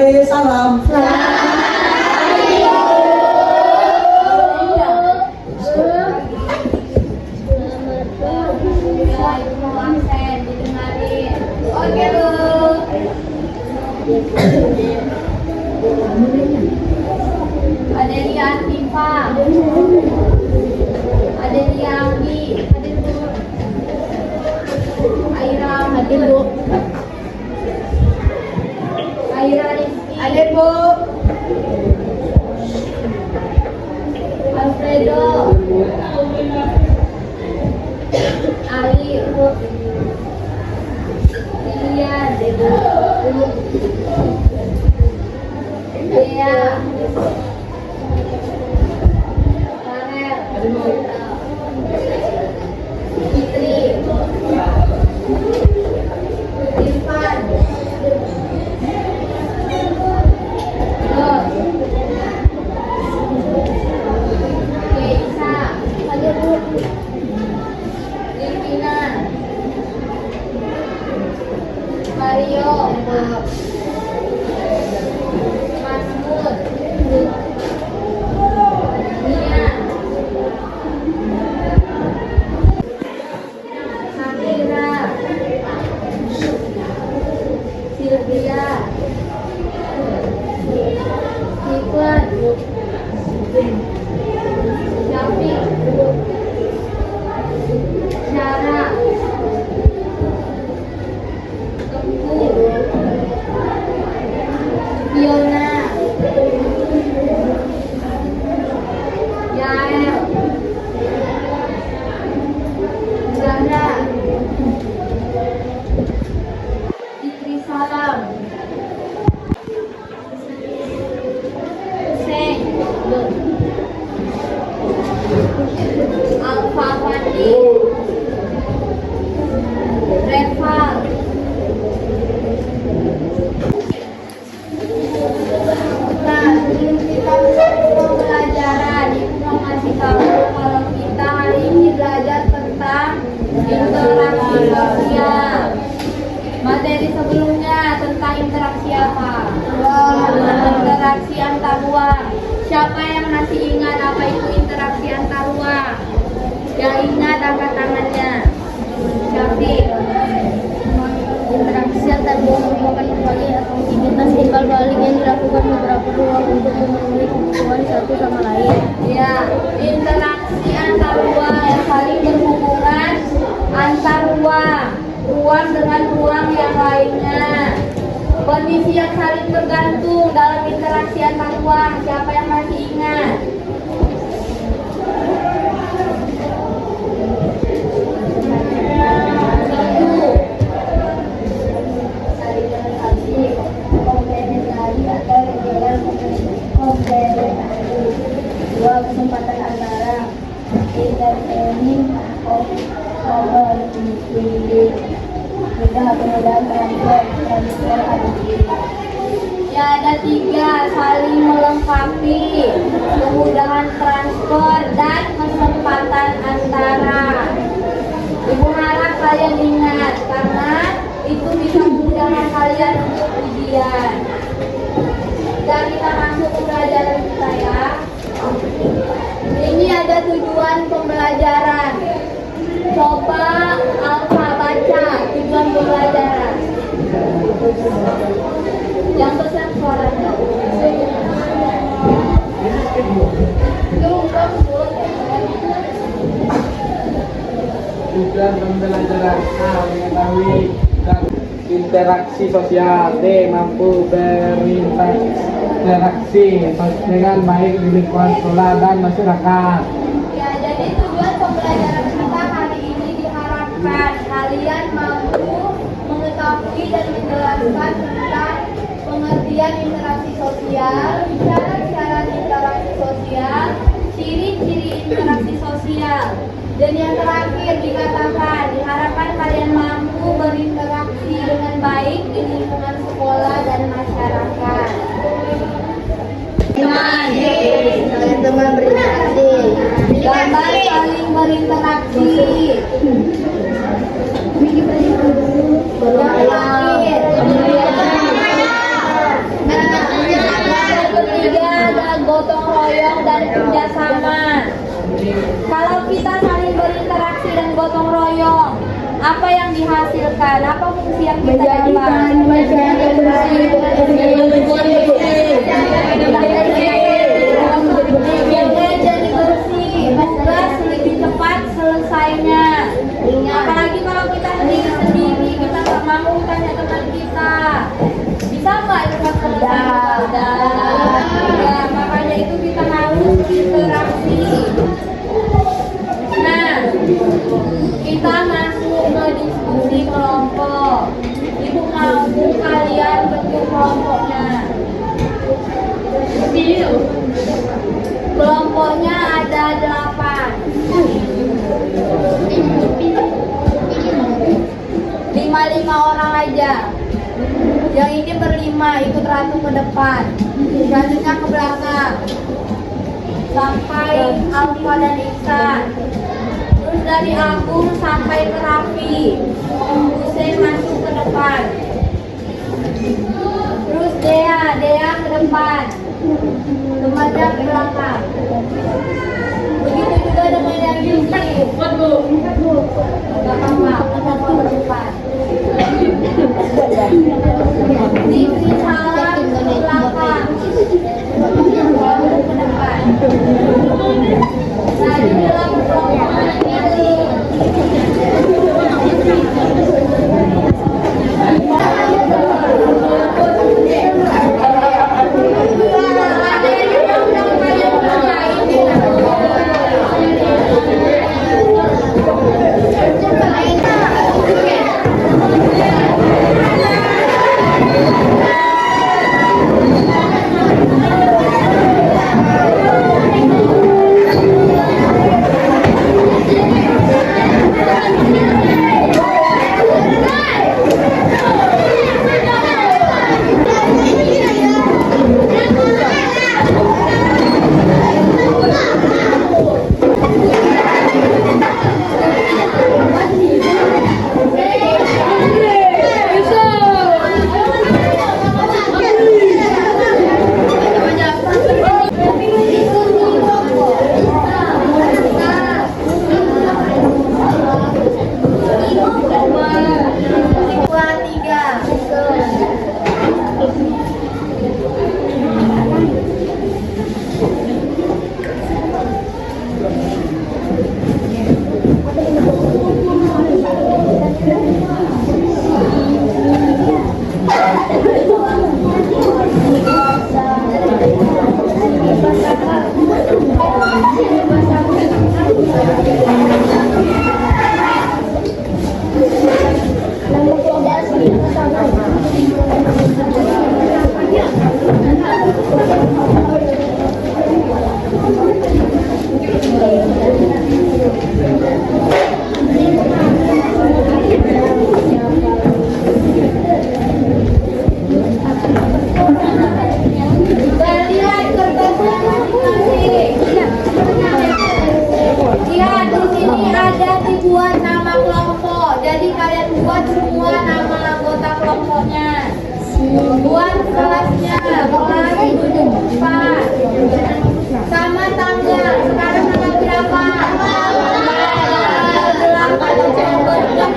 Sore, salam. Oke, Bu. Adelia Antifa, Adelia Anggi, hadir Bu. Aira, hadir Bu. Aira Rizky, hadir Bu. Alfredo, Ali, Bu. Lilian, Dea, Farel, Fitri, Irfan, Ros, Keisa, Livina, Mario, Masmud, Nia, Samira, Sylvia, Steven, Syafiq, Syara, Tengku, Fiona, Yael, Zahra, Fitri Salam, Hussein, Alfa Fandi, Reval, nah, sebelum kita masuk pembelajaran, Ibu mau ngasih tahu kalau kita hari ini belajar tentang interaksi sosial. Materi sebelumnya tentang interaksi apa? Interaksi antar ruang. Siapa yang masih ingat apa itu interaksi antar ruang? Yang ingat angkat tangannya. Syafiq. Interaksi antar ruang merupakan berbagai aktivitas timbal balik yang dilakukan beberapa ruang untuk memenuhi kebutuhan satu sama lain. Ya, interaksi antar ruang yang saling berhubungan antar ruang dengan ruang yang lainnya. Kondisi yang saling tergantung dalam interaksi antar ruang. Siapa yang masih ingat? Dua, kesempatan antara entertaining opportunity. Tiga, kemudahan transfer ability. Ya, ada tiga, saling melengkapi, kemudahan transfer dan kesempatan antara. Ibu harap kalian ingat karena itu bisa memudahkan kalian untuk ujian. Dan kita masuk ke pembelajaran kita ya. Ini ada tujuan pembelajaran. Coba Alfa baca tujuan pembelajaran. Yang besar suaranya. Tujuan pembelajaran A. Mengetahui dan interaksi sosial. D. Mampu berinteraksi dengan baik di lingkungan sekolah dan masyarakat. Ya, jadi tujuan pembelajaran kita hari ini diharapkan kalian mampu mengetahui dan menjelaskan tentang pengertian interaksi sosial, syarat-syarat interaksi sosial, ciri-ciri interaksi sosial. Dan yang terakhir dikatakan, diharapkan kalian mampu berinteraksi dengan baik di lingkungan sekolah dan masyarakat. Teman-teman berinteraksi. Gambar saling berinteraksi. Yang terakhir, nah, dan kerjasama. Kalau kita saling berinteraksi dan gotong royong, apa yang dihasilkan? Apa fungsi yang kita dapat? masyarakat bersih, Jadi bersih, tugas lebih cepat selesainya. Apalagi kalau kita sendiri, kita nggak mampu tanya teman kita. Bisa nggak cepat selesai? Ya, makanya itu kita harus interaksi. Nah, kita masuk ke diskusi kelompok. Ibu mau kalian bentuk kelompoknya. Kelompoknya ada 8. 5 orang aja. Yang ini berlima ikut Ratu ke depan. Selanjutnya ke belakang. Sampai Alfa dan Iksan. Terus dari Agung sampai ke Raffi. Hussein masuk ke depan. Terus Dea ke depan. Temannya ke belakang. Begitu juga dengan yang ini. Gak apa-apa, ke depan. Diksi salah ke belakang. Ke depan. Nah, di dalam kelompok ini buat kelasnya, kelas 4 sama tanggal. Sekarang tanggal berapa? Tanggal 8 Desember ya.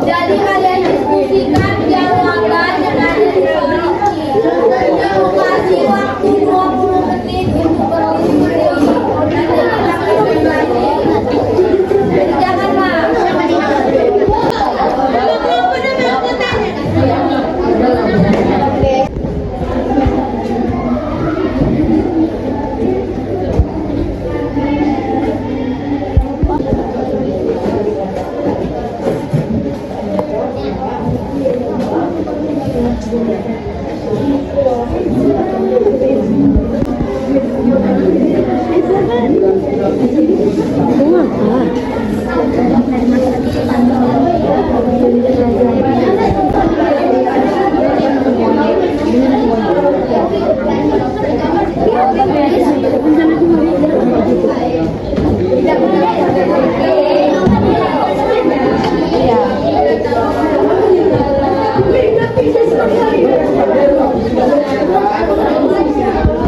Jadi kalian diskusikan yang lambat yang ada di solusi. Aku kasih waktu 20 menit untuk berdiskusi. Nanti kita ketemu lagi. Jadi jangan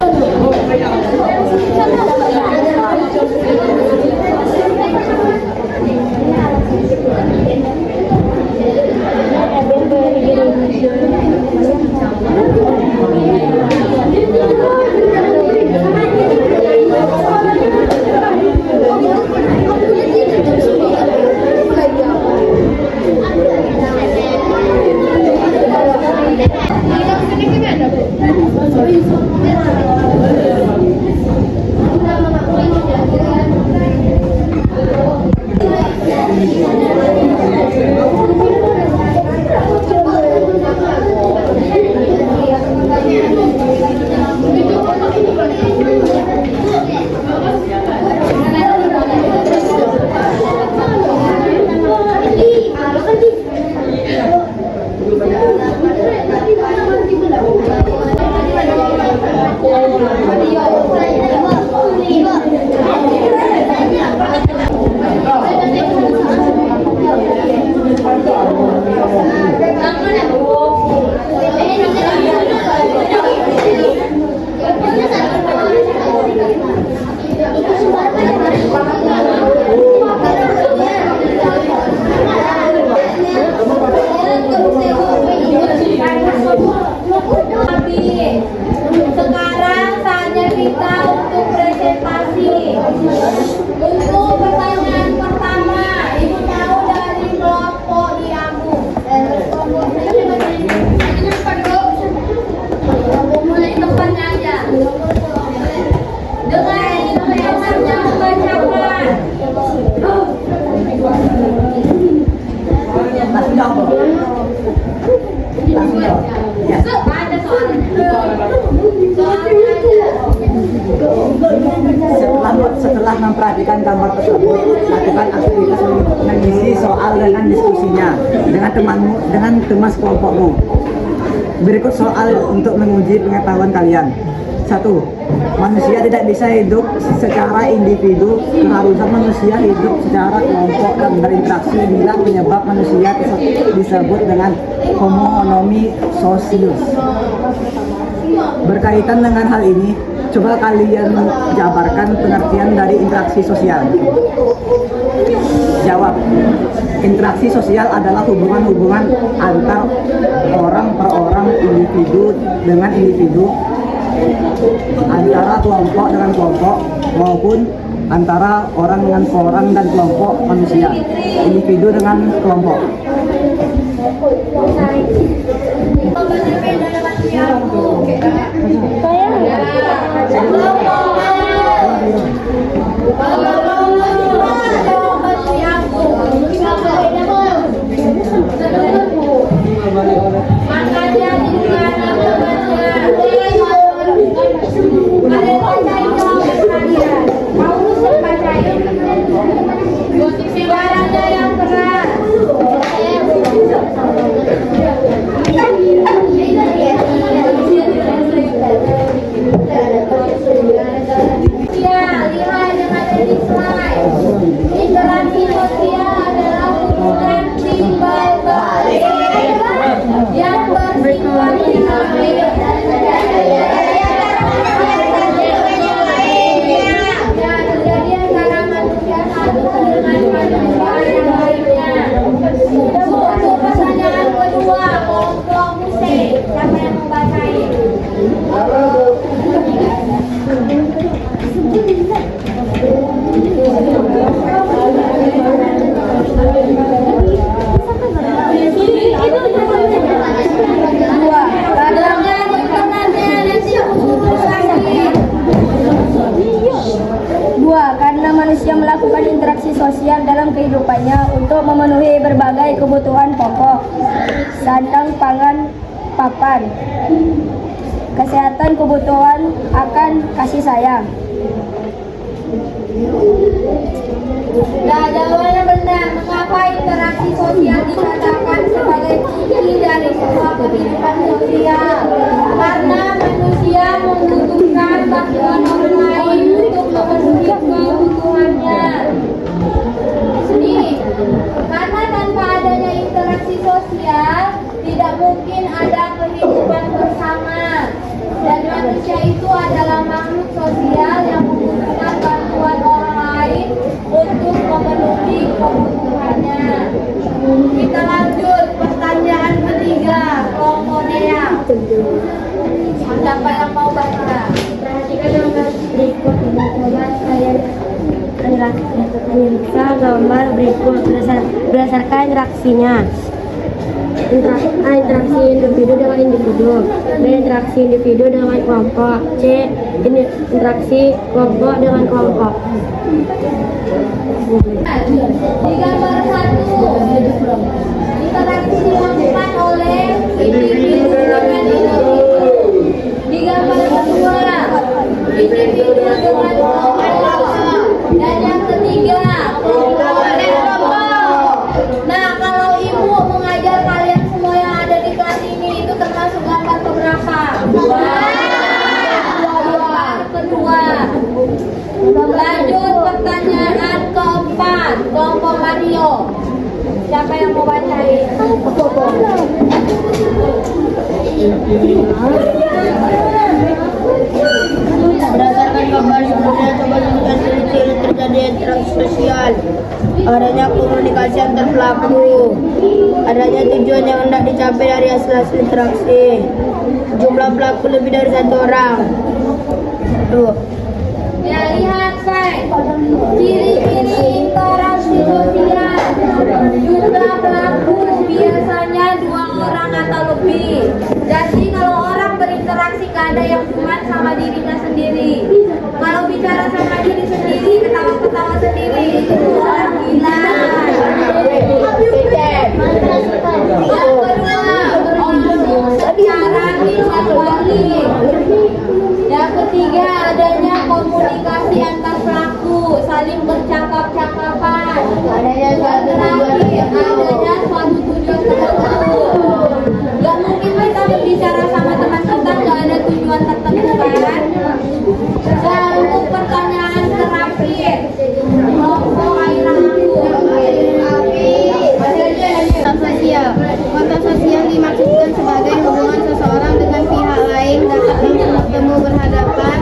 Sekarang saatnya kita untuk presentasi. Untuk pertanyaan pertama, Ibu tahu dari kelompok Diamu. Mulai depannya aja. Dengan intonasinya membacakan. Ada soalnya. Setelah memperhatikan gambar tersebut, lakukan aktivitas mengisi soal dengan diskusinya dengan teman sekelompokmu. Berikut soal untuk menguji pengetahuan kalian. 1. Manusia tidak bisa hidup secara individu. Keharusan manusia hidup secara kelompok dan berinteraksi bila penyebab manusia disebut dengan homonomi sosius. Berkaitan dengan hal ini, coba kalian jabarkan pengertian dari interaksi sosial. Jawab. Interaksi sosial adalah hubungan-hubungan antar orang per orang, individu dengan individu, antara kelompok dengan kelompok, maupun antara orang dengan orang dan kelompok manusia, individu dengan kelompok. Suaranya yang keras. manusia melakukan interaksi sosial dalam kehidupannya untuk memenuhi berbagai kebutuhan pokok, sandang, pangan, papan, kesehatan, kebutuhan akan kasih sayang. Nah, jawabannya benar. Mengapa interaksi sosial dikatakan sebagai kunci dari semua kehidupan sosial? Karena manusia membutuhkan bantuan orang lain untuk memenuhi kebutuhannya. Nih, karena tanpa adanya interaksi sosial, tidak mungkin ada kehidupan bersama. Dan manusia itu adalah makhluk sosial yang membutuhkan bantuan orang lain untuk memenuhi kebutuhannya. Kita lanjut pertanyaan ketiga, kelompok Dea. Siapa yang mau baca? Perhatikan gambar berikut dan coba kalian analisa gambar berikut berdasarkan reaksinya. Interaksi individu dengan individu. B. Interaksi individu dengan kelompok. C. Interaksi kelompok dengan kelompok. Di gambar 1, interaksi dilakukan oleh individu dengan individu. Di gambar 2, individu dengan kelompok. Dan yang ketiga, kelompok dan kelompok. Nah, kalau ibu mengajar kalian semua yang ada di kelas ini, itu termasuk gambar keberapa? Gambar kedua. Lanjut pertanyaan keempat, kelompok Mario. Siapa yang mau bacain? Berdasarkan gambar sebelumnya, coba sebutkan ciri-ciri terjadi interaksi sosial. Adanya komunikasi antar pelaku. Adanya tujuan yang hendak dicapai dari hasil interaksi. Jumlah pelaku lebih dari 1 orang. Tuh. Ya, lihat guys, ciri-ciri interaksi sosial. Jumlah pelaku biasanya 2 orang atau lebih. Jadi kalau orang berinteraksi gak ada yang cuma sama dirinya sendiri. Kalau bicara sama diri sendiri, ketawa-ketawa sendiri, itu orang gila. Yang kedua, omong secara timbal balik. Yang ketiga, adanya komunikasi antar pelaku, saling bercakap-cakapan. Yang terakhir, adanya suatu tujuan tertentu. Gak mungkin kita berbicara sama teman kita gak ada tujuan tertentu kan? Dan untuk pertanyaan terakhir, kelompok air Sosial. Kontak sosial dimaksudkan sebagai hubungan seseorang dengan pihak lain dapat langsung bertemu berhadapan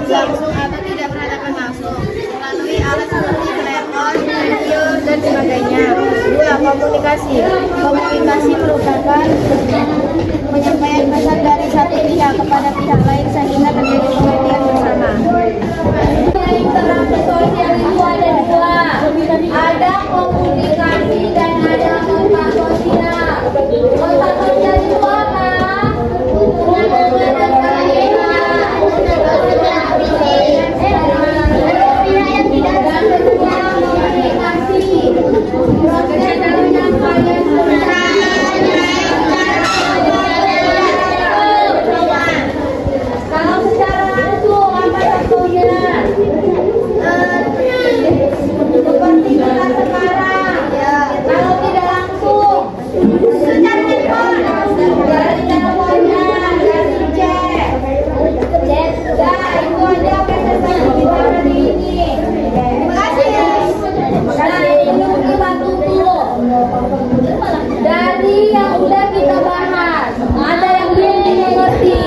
langsung atau tidak berhadapan langsung melalui alat seperti telepon, video, dan sebagainya. 2. Komunikasi. Komunikasi merupakan penyampaian pesan dari satu pihak kepada pihak lain sehingga terjadi pengertian bersama. interaksi sosial itu ada 2. Ada komunikasi dan ada kontak sosial. Kontak sosial itu apa? Hubungan antara dan kedua komunikasi. Proses dalam kalian kalau secara langsung apa contohnya? Seperti kita sekarang. Kalau tidak langsung, secara telepon, dari teleponnya, dari chat. Nah, itu aja presentasi kita hari ini. Terima kasih. Nah, ini kita tunggu. Dari yang udah kita bahas, ada yang belum mengerti?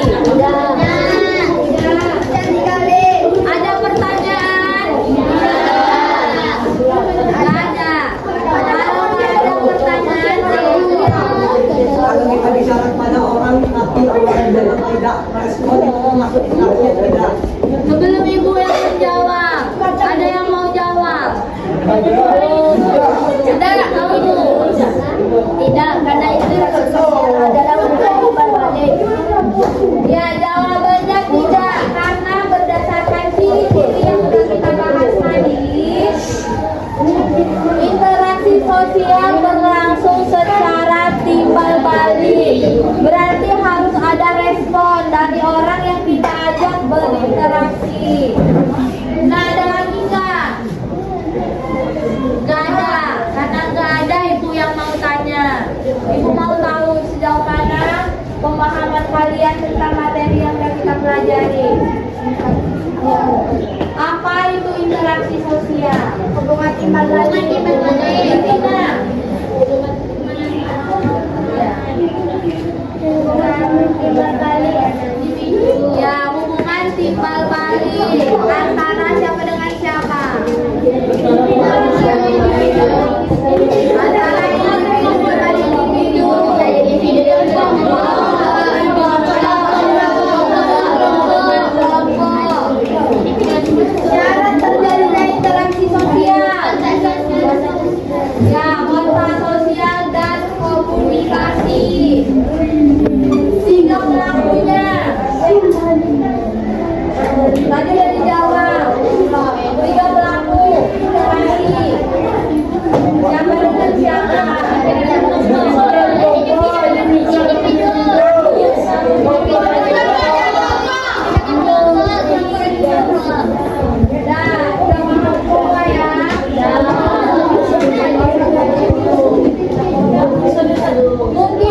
Ada pertanyaan? Nggak ada. Kalau nggak ada pertanyaan, Kalau kita bicara kepada orang tapi orang yang tidak respon itu masuk interaksi atau tidak? sebelum ibu yang menjawab, ada yang mau jawab? Tidak, kamu dulu. Tidak, karena itu adalah untuk balik. Ya, jawabannya tidak, karena berdasarkan ciri-ciri yang sudah kita bahas tadi, interaksi sosial berlangsung secara timbal balik. Berarti harus ada respon dari orang yang kita ajak berinteraksi. Nah, ada lagi nggak? Nggak ada, karena nggak ada ibu yang mau tanya. Ibu mau tahu sejauh mana pemahaman kalian tentang materi yang sudah kita pelajari. Apa itu interaksi sosial? Hubungan timbal balik. Intinya, ya, hubungan timbal balik antara siapa dengan siapa? Antara individu dan individu. Syarat terjadinya interaksi sosial. Ya, kontak sosial dan komunikasi. Mungkin